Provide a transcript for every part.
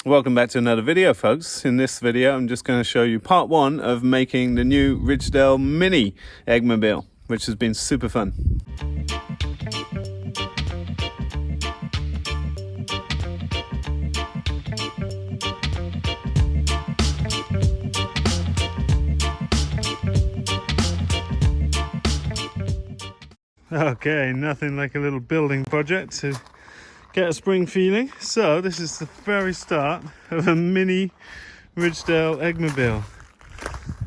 Welcome back to another video, folks. In this video I'm just going to show you part one of making the new Ridgedale mini eggmobile, which has been super fun. Okay, nothing like a little building project to get a spring feeling. So this is the very start of a mini Ridgedale eggmobile.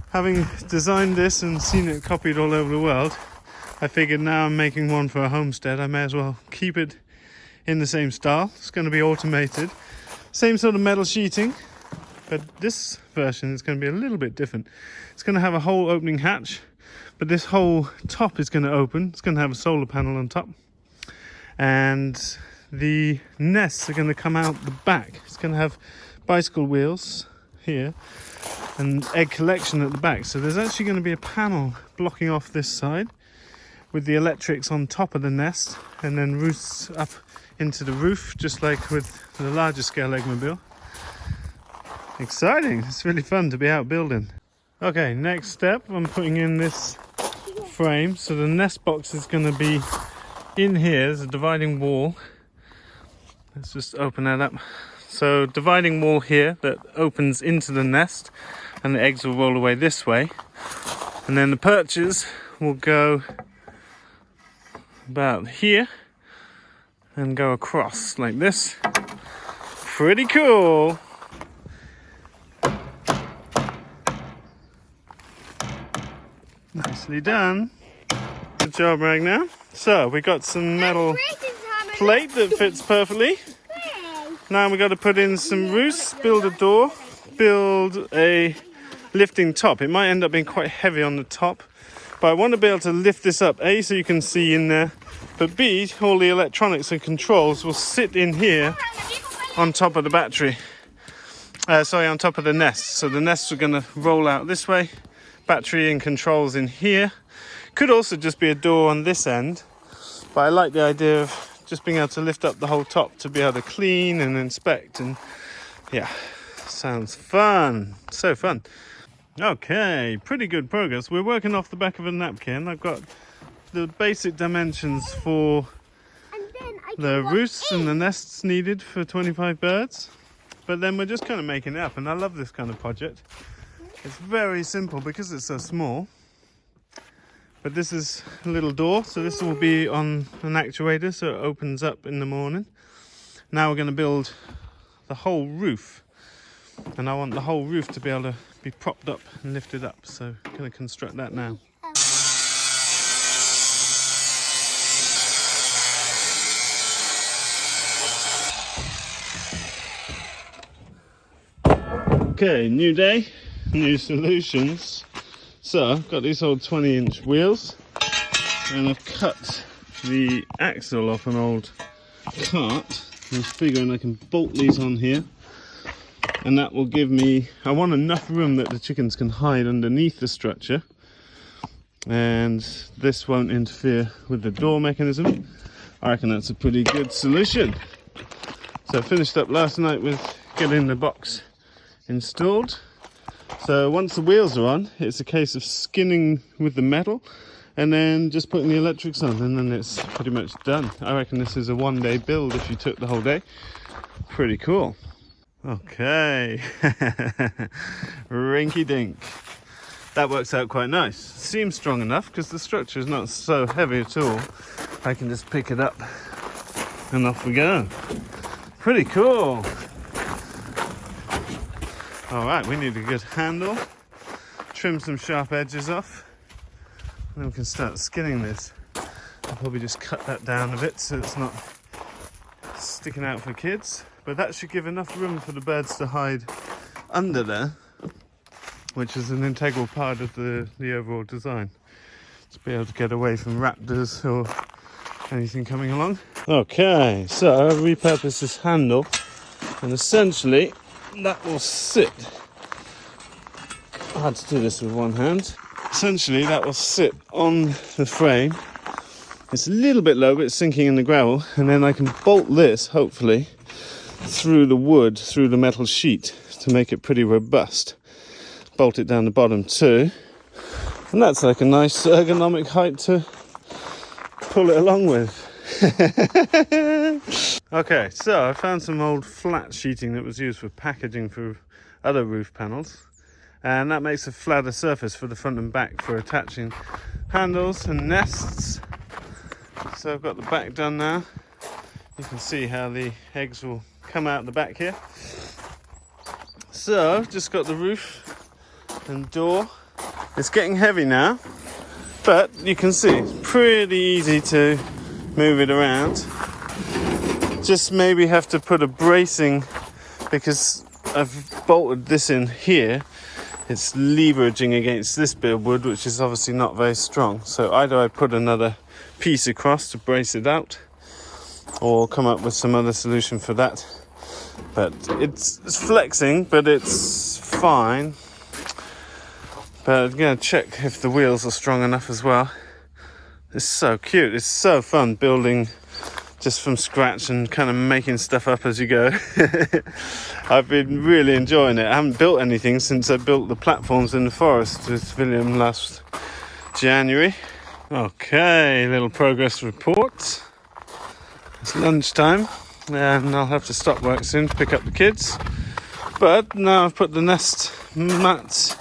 Having designed this and seen it copied all over the world, I figured now I'm making one for a homestead, I may as well keep it in the same style. It's going to be automated, same sort of metal sheeting, but this version is going to be a little bit different. It's going to have a whole opening hatch, but this whole top is going to open. It's going to have a solar panel on top, and the nests are going to come out the back. It's going to have bicycle wheels here and egg collection at the back. So there's actually going to be a panel blocking off this side with the electrics on top of the nest, and then roosts up into the roof, just like with the larger scale eggmobile. Exciting! It's really fun to be out building. Okay, next step, I'm putting in this frame. So the nest box is going to be in here. There's a dividing wall. Let's just open that up. So dividing wall here that opens into the nest, and the eggs will roll away this way, and then the perches will go about here and go across like this. Pretty cool. Nicely done. Good job, Ragnar. So we got some metal plate that fits perfectly. Now we've got to put in some roosts, build a door, build a lifting top. It might end up being quite heavy on the top, but I want to be able to lift this up, A, so you can see in there, but B, all the electronics and controls will sit in here on top of the battery. On top of the nest. So the nests are going to roll out this way, battery and controls in here. Could also just be a door on this end, but I like the idea of just being able to lift up the whole top to be able to clean and inspect, and yeah, sounds fun. So fun. Okay, pretty good progress. We're working off the back of a napkin. I've got the basic dimensions for the roosts and the nests needed for 25 birds, but then we're just kind of making it up, and I love this kind of project. It's very simple because it's so small. But this is a little door, so this will be on an actuator, so it opens up in the morning. Now we're going to build the whole roof, and I want the whole roof to be able to be propped up and lifted up, so I'm going to construct that now. Okay, new day, new solutions. So I've got these old 20-inch wheels, and I've cut the axle off an old cart. I was figuring I can bolt these on here, and that will give me, I want enough room that the chickens can hide underneath the structure, and this won't interfere with the door mechanism. I reckon that's a pretty good solution. So I finished up last night with getting the box installed. So once the wheels are on, it's a case of skinning with the metal and then just putting the electrics on, and then it's pretty much done. I reckon this is a one-day build if you took the whole day. Pretty cool. Okay, rinky dink. That works out quite nice. Seems strong enough because the structure is not so heavy at all. I can just pick it up and off we go. Pretty cool. Alright, we need a good handle, trim some sharp edges off, and then we can start skinning this. I'll probably just cut that down a bit so it's not sticking out for kids, but that should give enough room for the birds to hide under there, which is an integral part of the overall design, to be able to get away from raptors or anything coming along. Okay, so I've repurposed this handle, and essentially that will sit, I had to do this with one hand, essentially that will sit on the frame. It's a little bit low, but it's sinking in the gravel, and then I can bolt this, hopefully, through the wood, through the metal sheet, to make it pretty robust. Bolt it down the bottom too, and that's like a nice ergonomic height to pull it along with. Okay, so I found some old flat sheeting that was used for packaging for other roof panels, and that makes a flatter surface for the front and back for attaching handles and nests. So I've got the back done now. You can see how the eggs will come out the back here. So I've just got the roof and door. It's getting heavy now, but you can see it's pretty easy to move it around. Just maybe have to put a bracing, because I've bolted this in here. It's leveraging against this bit of wood, which is obviously not very strong. So either I put another piece across to brace it out, or come up with some other solution for that. But it's flexing, but it's fine. But I'm going to check if the wheels are strong enough as well. It's so cute. It's so fun building just from scratch and kind of making stuff up as you go. I've been really enjoying it. I haven't built anything since I built the platforms in the forest with William last January. Okay, little progress report. It's lunchtime and I'll have to stop work soon to pick up the kids. But now I've put the nest mat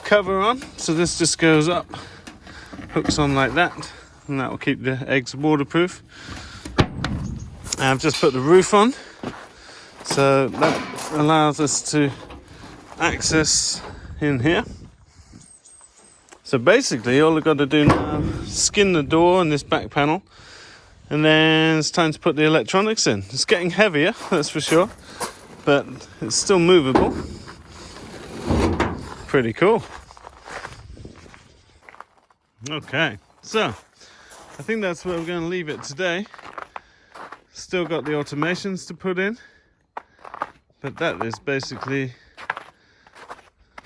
cover on, so this just goes up, hooks on like that, and that will keep the eggs waterproof. And I've just put the roof on, so that allows us to access in here. So basically all I've got to do now is skin the door and this back panel, and then it's time to put the electronics in. It's getting heavier, that's for sure, but it's still movable. Pretty cool. Okay, so I think that's where we're going to leave it today. Still got the automations to put in, but that is basically,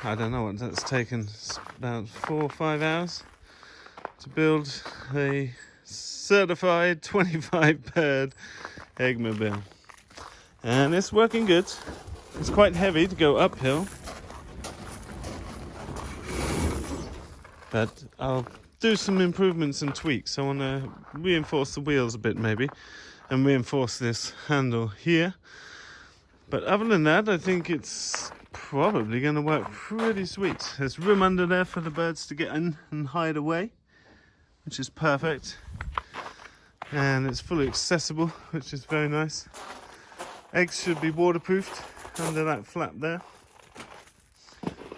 I don't know what that's taken. It's about 4 or 5 hours to build a certified 25 bird eggmobile, and it's working good. It's quite heavy to go uphill, but I'll do some improvements and tweaks. I want to reinforce the wheels a bit maybe, and reinforce this handle here. But other than that, I think it's probably going to work pretty sweet. There's room under there for the birds to get in and hide away, which is perfect. And it's fully accessible, which is very nice. Eggs should be waterproofed under that flap there.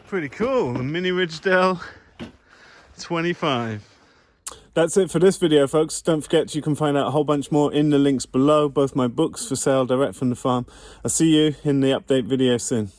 Pretty cool, the mini Ridgedale 25. That's it for this video, folks. Don't forget you can find out a whole bunch more in the links below, both my books for sale direct from the farm. I'll see you in the update video soon.